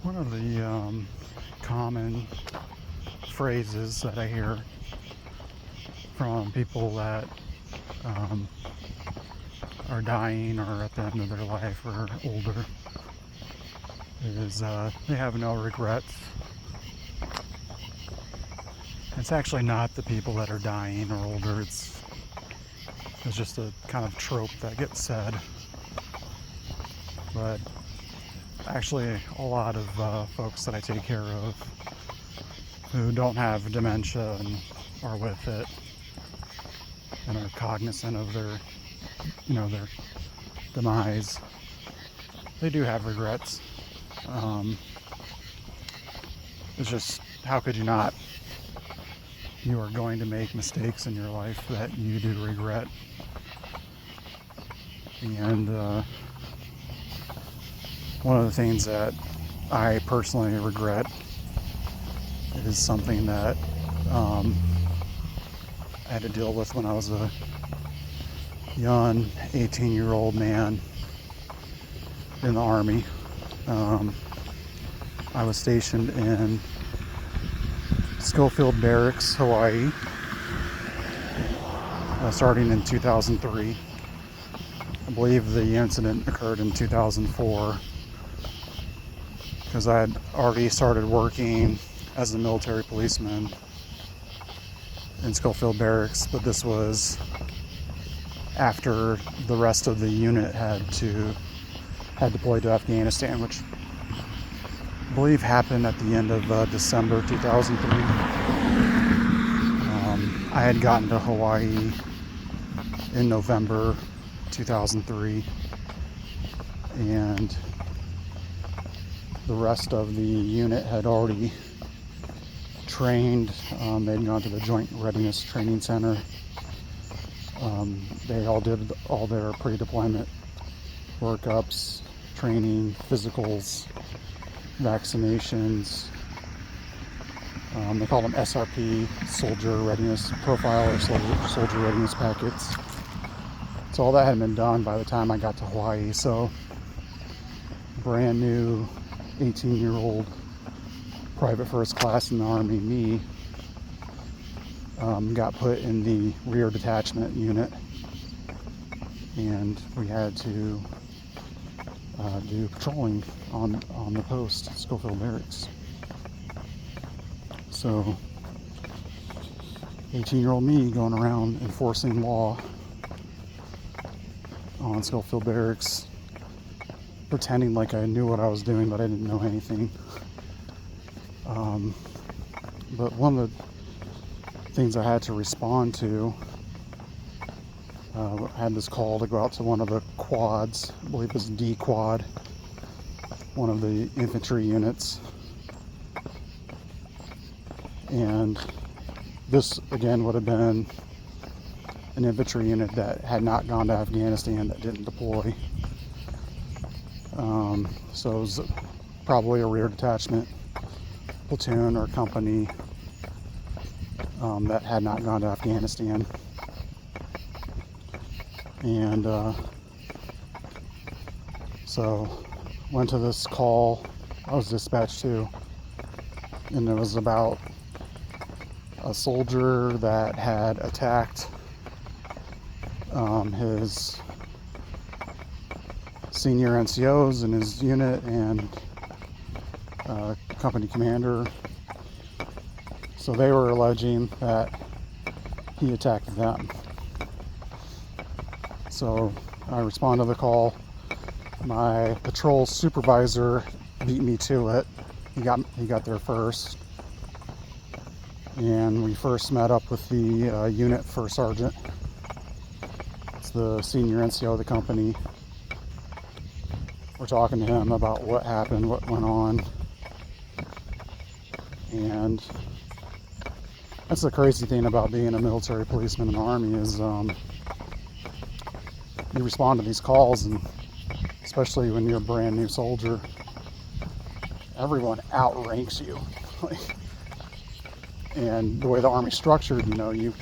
One of the common phrases that I hear from people that um, are dying or at the end of their life or older is they have no regrets. It's actually not the people that are dying or older. It's just a kind of trope that gets said. But actually, a lot of folks that I take care of who don't have dementia and are with it and are cognizant of their demise, they do have regrets. It's just, how could you not? You are going to make mistakes in your life that you do regret. And one of the things that I personally regret is something that I had to deal with when I was a young 18-year-old man in the Army. I was stationed in Schofield Barracks, Hawaii, starting in 2003. I believe the incident occurred in 2004 because I had already started working as a military policeman in Schofield Barracks, but this was after the rest of the unit had deployed to Afghanistan, which I believe happened at the end of December 2003. I had gotten to Hawaii in November 2003, and the rest of the unit had already trained. They'd gone to the Joint Readiness Training Center. They all did all their pre-deployment workups, training, physicals, vaccinations. They call them SRP, Soldier Readiness Profile, or Soldier Readiness Packets. So all that had been done by the time I got to Hawaii. So brand new 18-year-old private first class in the Army, me, got put in the rear detachment unit, and we had to do patrolling on the post, Schofield Barracks. So 18-year-old me going around enforcing law on Schofield Barracks, pretending like I knew what I was doing, but I didn't know anything. But one of the things I had to respond to, I had this call to go out to one of the quads, I believe it was D quad, one of the infantry units. And this again would have been an infantry unit that had not gone to Afghanistan, that didn't deploy. So it was probably a rear detachment, platoon, or company that had not gone to Afghanistan. And so went to this call I was dispatched to, and it was about a soldier that had attacked his senior NCOs in his unit and company commander. So they were alleging that he attacked them. So I responded to the call. My patrol supervisor beat me to it. He got there first, and we first met up with the unit first sergeant. It's the senior NCO of the company. We're talking to him about what happened, what went on, and that's the crazy thing about being a military policeman in the Army is you respond to these calls, and especially when you're a brand new soldier, everyone outranks you. And the way the Army's structured, you're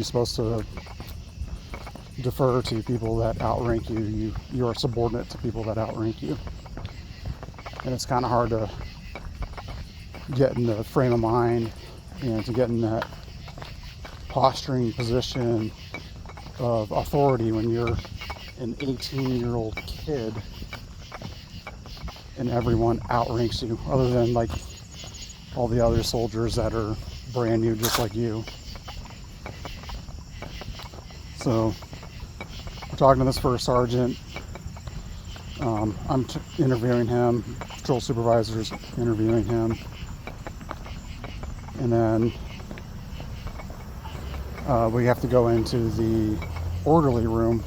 supposed to defer to people that outrank you. You are subordinate to people that outrank you. and it's kind of hard to get in the frame of mind and to get in that posturing position of authority when you're an 18-year-old kid and everyone outranks you, other than like all the other soldiers that are brand new just like you. So we're talking to this first sergeant. I'm interviewing him, patrol supervisor's interviewing him, and then we have to go into the orderly room,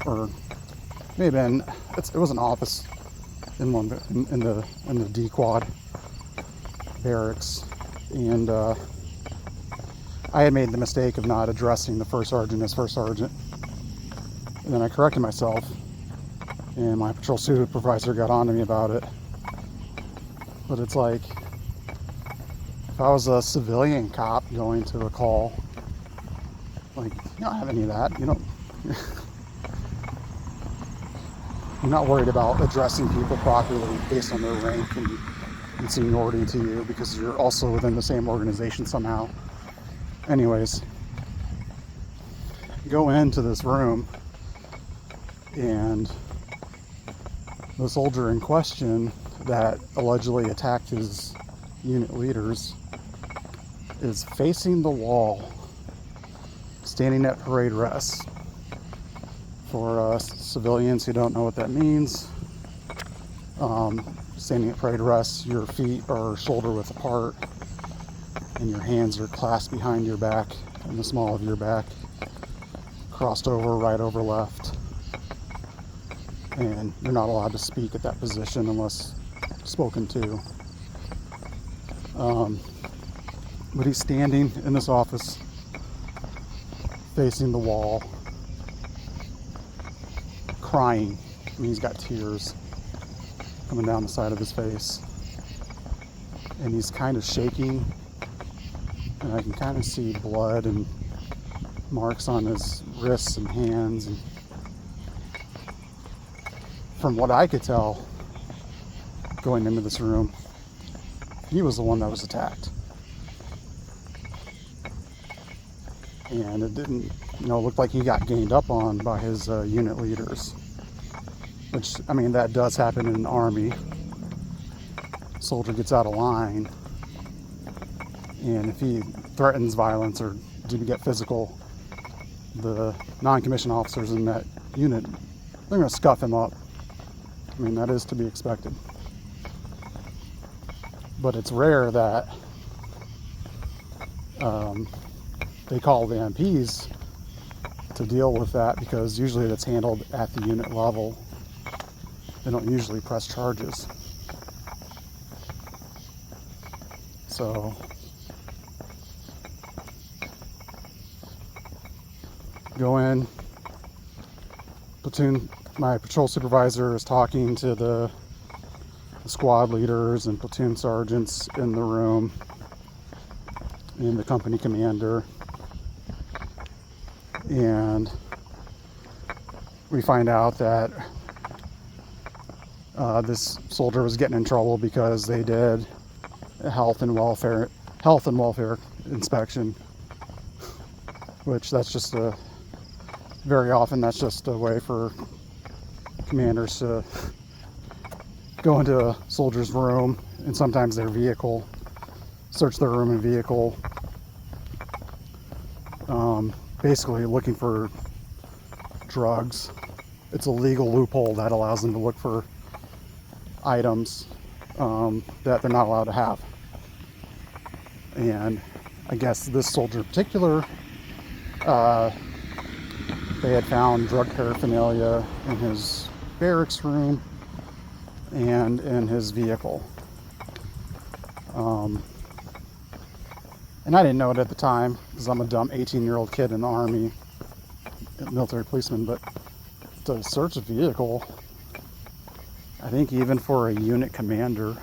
or maybe it was an office in the D quad barracks, and I had made the mistake of not addressing the first sergeant as first sergeant, and then I corrected myself, and my patrol supervisor got on to me about it. But it's like, if I was a civilian cop going to a call, like, you don't have any of that. You're not worried about addressing people properly based on their rank and seniority to you, because you're also within the same organization somehow. Anyways, go into this room, and the soldier in question that allegedly attacked his unit leaders is facing the wall, standing at parade rest. For civilians who don't know what that means, standing at parade rest, your feet are shoulder width apart and your hands are clasped behind your back in the small of your back, crossed over, right over left, and you're not allowed to speak at that position unless spoken to. But he's standing in this office facing the wall, crying. I mean, he's got tears coming down the side of his face, and he's kind of shaking, and I can kind of see blood and marks on his wrists and hands, and from what I could tell going into this room, he was the one that was attacked. And it didn't, look like he got ganged up on by his unit leaders, which, I mean, that does happen in the Army. Soldier gets out of line, and if he threatens violence or to get physical, the non-commissioned officers in that unit, they're going to scuff him up. I mean, that is to be expected. But it's rare that they call the MPs to deal with that, because usually that's handled at the unit level. They don't usually press charges. So go in, my patrol supervisor is talking to the squad leaders and platoon sergeants in the room, and the company commander, and we find out that this soldier was getting in trouble because they did a health and welfare inspection, which that's just very often that's just a way for commanders to go into a soldier's room, and sometimes their vehicle, search their room and vehicle, basically looking for drugs. It's a legal loophole that allows them to look for items that they're not allowed to have. And I guess this soldier in particular, they had found drug paraphernalia in his barracks room and in his vehicle. And I didn't know it at the time, because I'm a dumb 18-year-old kid in the Army, military policeman, but to search a vehicle, I think even for a unit commander,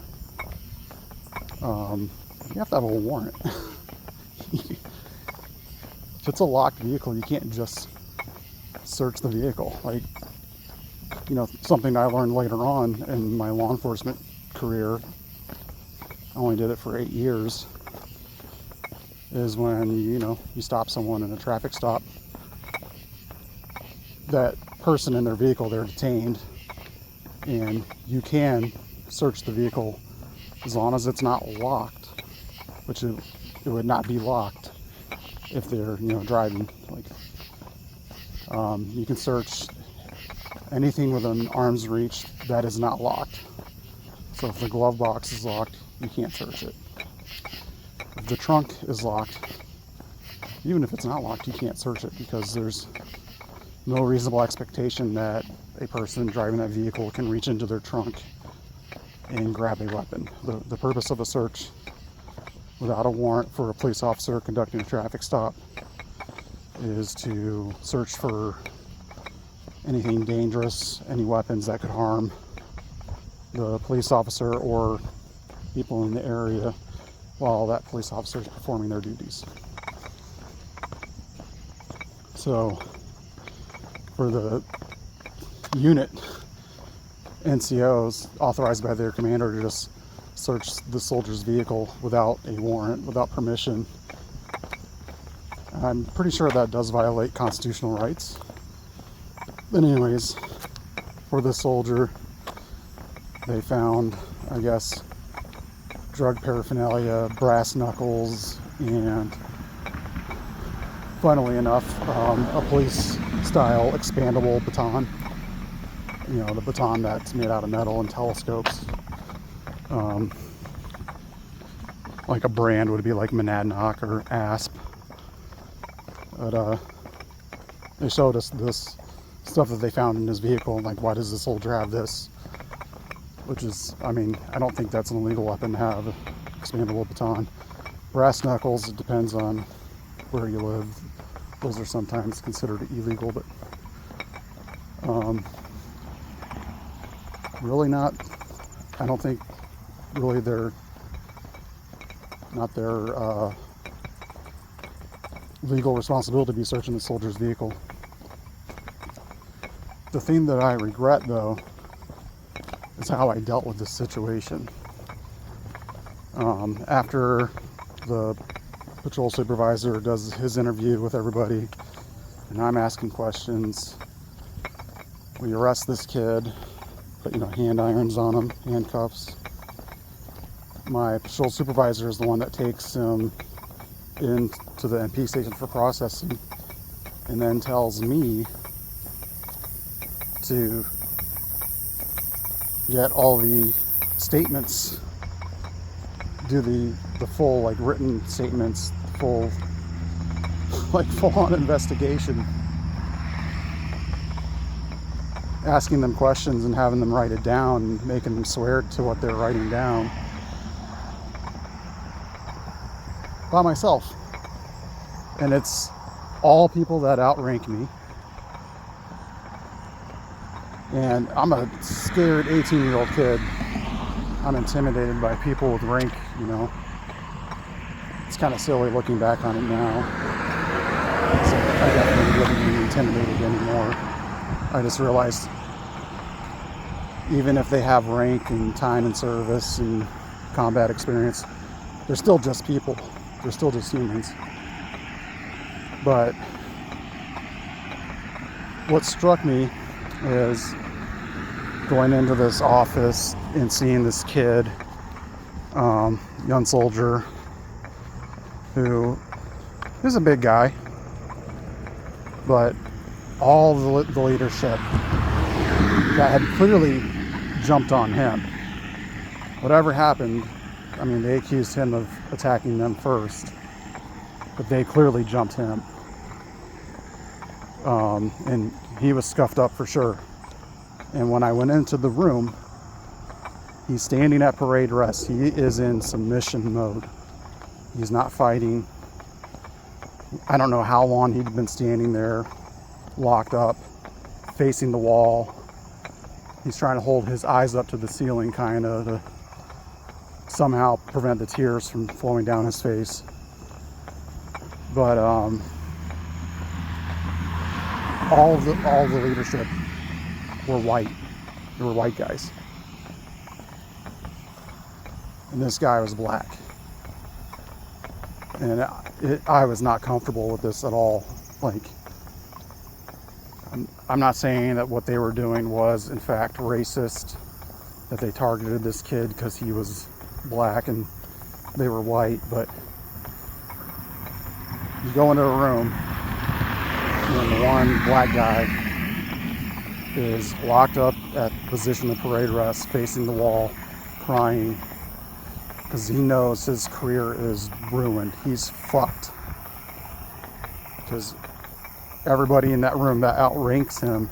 you have to have a warrant. If it's a locked vehicle, you can't just search the vehicle. Like, something I learned later on in my law enforcement career, I only did it for 8 years, is when you stop someone in a traffic stop, that person in their vehicle, they're detained, and you can search the vehicle as long as it's not locked, which it would not be locked if they're driving. Like you can search anything within arm's reach that is not locked. So if the glove box is locked, you can't search it. If the trunk is locked, even if it's not locked, you can't search it, because there's no reasonable expectation that a person driving that vehicle can reach into their trunk and grab a weapon. The purpose of a search without a warrant for a police officer conducting a traffic stop is to search for anything dangerous, any weapons that could harm the police officer or people in the area while that police officer is performing their duties. So for the unit, NCOs authorized by their commander to just search the soldier's vehicle without a warrant, without permission, I'm pretty sure that does violate constitutional rights. But anyways, for the soldier, they found, I guess, drug paraphernalia, brass knuckles, and funnily enough, a police-style expandable baton. The baton that's made out of metal and telescopes. Like a brand would be like Monadnock or Asp. But they showed us this stuff that they found in his vehicle. Like, why does the soldier have this? Which is, I don't think that's an illegal weapon to have, an expandable baton. Brass knuckles, it depends on where you live. Those are sometimes considered illegal, but really not. I don't think really they're not their legal responsibility to be searching the soldier's vehicle. The thing that I regret, though, is how I dealt with this situation. After the patrol supervisor does his interview with everybody, and I'm asking questions, we arrest this kid, put hand irons on him, handcuffs. My patrol supervisor is the one that takes him into the MP station for processing, and then tells me to get all the statements, do the full written statements, full on investigation, asking them questions and having them write it down and making them swear to what they're writing down by myself. And it's all people that outrank me. And I'm a scared 18-year-old kid. I'm intimidated by people with rank, It's kind of silly looking back on it now. So I definitely wouldn't be intimidated anymore. I just realized even if they have rank and time in service and combat experience, they're still just people. They're still just humans. But what struck me is going into this office and seeing this kid, young soldier, who is a big guy, but all the leadership that had clearly jumped on him. Whatever happened, they accused him of attacking them first, but they clearly jumped him. And he was scuffed up for sure. And when I went into the room, he's standing at parade rest. He is in submission mode. He's not fighting. I don't know how long he'd been standing there, locked up, facing the wall. He's trying to hold his eyes up to the ceiling, kind of, to somehow prevent the tears from flowing down his face. But all the leadership were white. They were white guys. And this guy was black. And I was not comfortable with this at all. Like, I'm not saying that what they were doing was in fact racist, that they targeted this kid because he was black and they were white, but you go into a room and the one black guy is locked up at position of parade rest, facing the wall, crying because he knows his career is ruined. He's fucked because everybody in that room that outranks him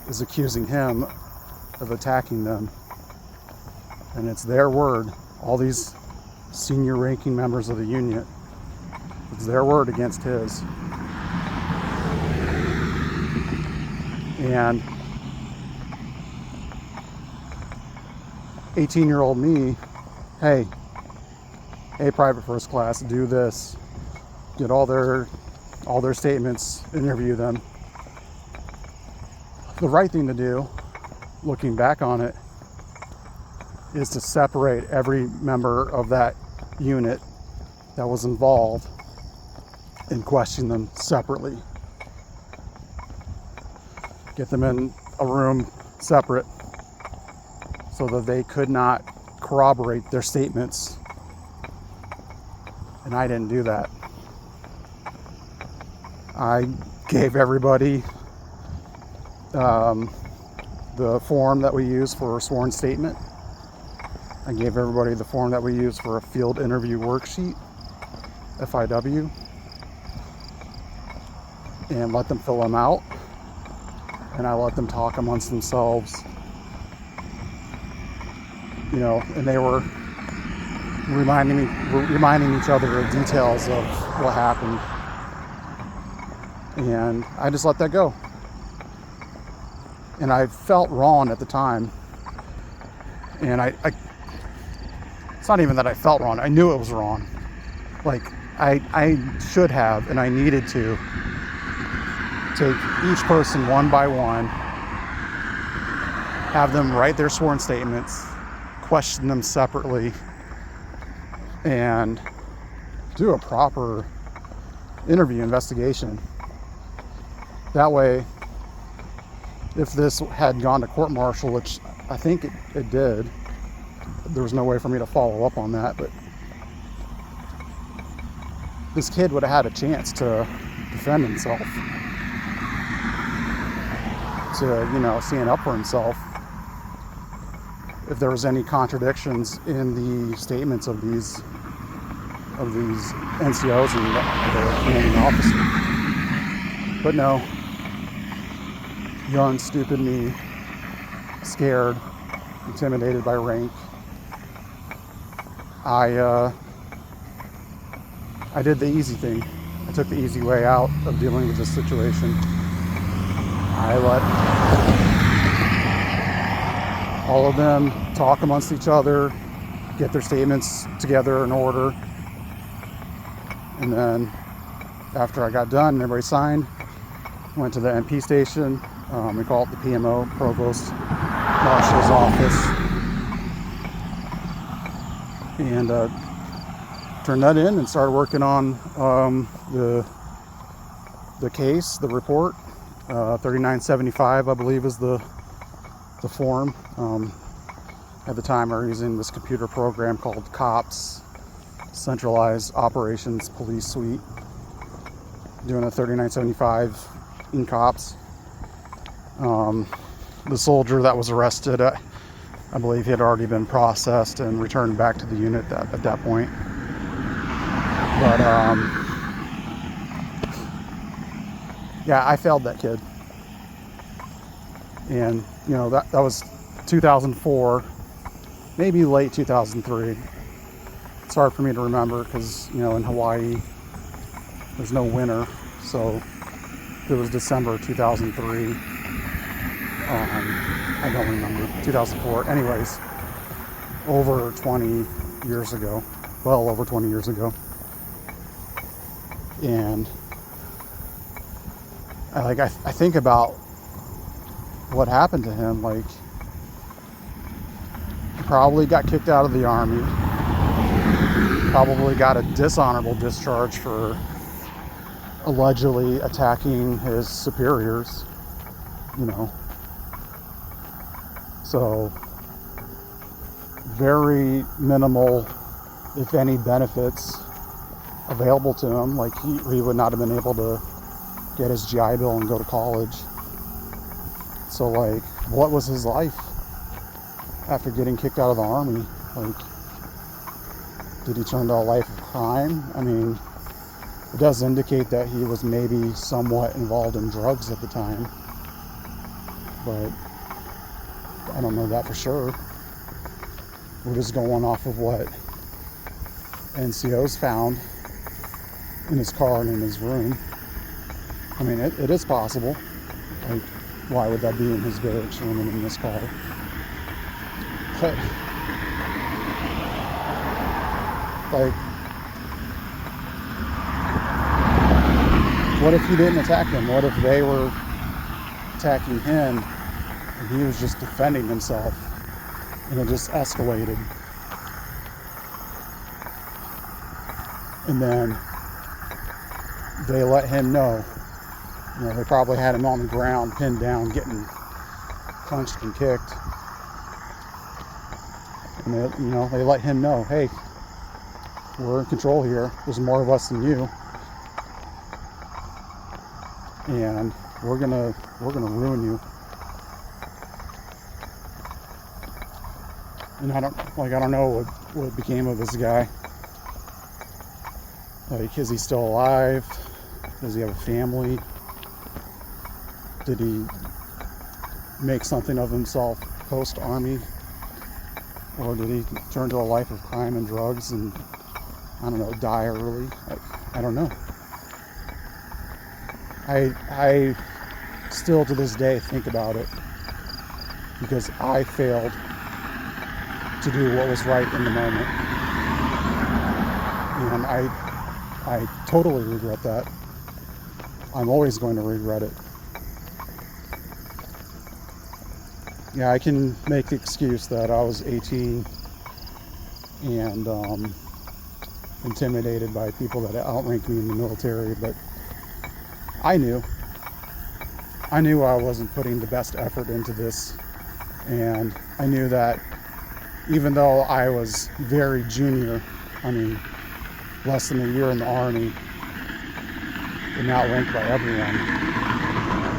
is accusing him of attacking them. And it's their word, all these senior ranking members of the union, it's their word against his. And 18-year-old me, hey, Private First Class, do this. Get all their statements, interview them. The right thing to do, looking back on it, is to separate every member of that unit that was involved and question them separately. Get them in a room separate so that they could not corroborate their statements. And I didn't do that. I gave everybody the form that we use for a sworn statement. I gave everybody the form that we use for a field interview worksheet, FIW, and let them fill them out. And I let them talk amongst themselves, you know, and they were reminding each other of details of what happened. And I just let that go. And I felt wrong at the time. And it's not even that I felt wrong. I knew it was wrong. Like, I should have, and I needed to take each person one by one, have them write their sworn statements, question them separately, and do a proper interview investigation. That way, if this had gone to court-martial, which I think it did, there was no way for me to follow up on that, but this kid would have had a chance to defend himself, to, you know, stand up for himself if there was any contradictions in the statements of these NCOs and the commanding officer. But no, young, stupid me, scared, intimidated by rank, I did the easy thing. I took the easy way out of dealing with this situation. I let all of them talk amongst each other, get their statements together in order, and then after I got done and everybody signed, went to the MP station. We call it the PMO, Provost Marshal's office, and turned that in and started working on the case, the report. 3975, I believe, is the form. At the time, I was using this computer program called COPS, Centralized Operations Police Suite, doing a 3975 in COPS. The soldier that was arrested, I believe he had already been processed and returned back to the unit at that point. But yeah, I failed that kid. And, you know, that was 2004, maybe late 2003. It's hard for me to remember because, you know, in Hawaii, there's no winter. So it was December 2003. I don't remember. 2004. Anyways, over 20 years ago. Well, over 20 years ago. And I think about what happened to him. Like, he probably got kicked out of the Army, probably got a dishonorable discharge for allegedly attacking his superiors, you know. So very minimal, if any, benefits available to him. Like, he would not have been able to get his GI Bill and go to college. So, like, what was his life after getting kicked out of the Army? Like, did he turn to a life of crime? I mean, it does indicate that he was maybe somewhat involved in drugs at the time, but I don't know that for sure. We're just going off of what NCOs found in his car and in his room. I mean, it is possible. Like, why would that be in his barracks room and in this car? But, like, what if he didn't attack them? What if they were attacking him and he was just defending himself and it just escalated? And then they let him know. You know, they probably had him on the ground, pinned down, getting punched and kicked. And they let him know, hey, we're in control here. There's more of us than you, and we're gonna ruin you. And I don't know what became of this guy. Like, is he still alive? Does he have a family? Did he make something of himself post-Army? Or did he turn to a life of crime and drugs and, I don't know, die early? I don't know. I still to this day think about it because I failed to do what was right in the moment. And I totally regret that. I'm always going to regret it. Yeah, I can make the excuse that I was 18 and intimidated by people that outranked me in the military, but I knew I wasn't putting the best effort into this, and I knew that even though I was very junior, I mean, less than a year in the Army and outranked by everyone,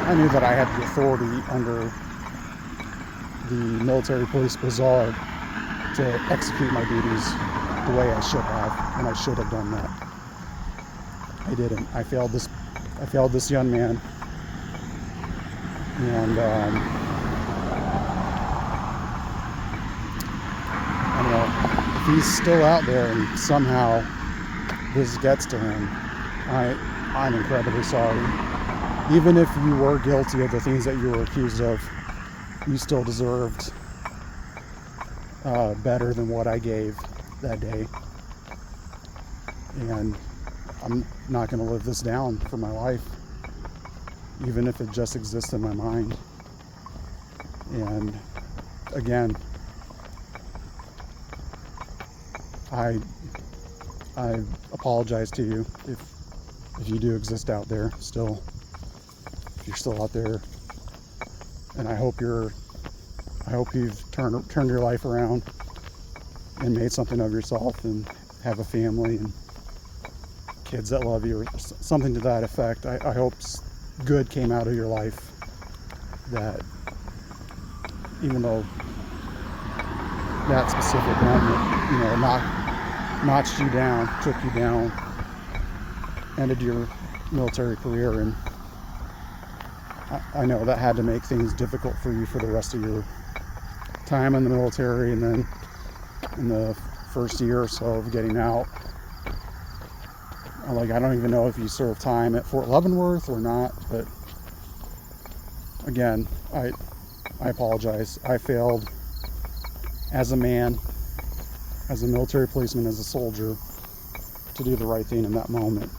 I knew that I had the authority under the military police bazaar to execute my duties the way I should have, and I should have done that. I didn't. I failed this young man, and I don't know, if he's still out there and somehow this gets to him, I'm incredibly sorry. Even if you were guilty of the things that you were accused of, you still deserved better than what I gave that day. And I'm not going to live this down for my life, even if it just exists in my mind. And again, I apologize to you if you do exist out there still, if you're still out there. And I hope you've turned your life around and made something of yourself and have a family and kids that love you, or something to that effect. I hope good came out of your life, that even though that specific moment, notched you down, took you down, ended your military career, and I know that had to make things difficult for you for the rest of your time in the military, and then in the first year or so of getting out. I don't even know if you served time at Fort Leavenworth or not, but again, I apologize. I failed as a man, as a military policeman, as a soldier, to do the right thing in that moment.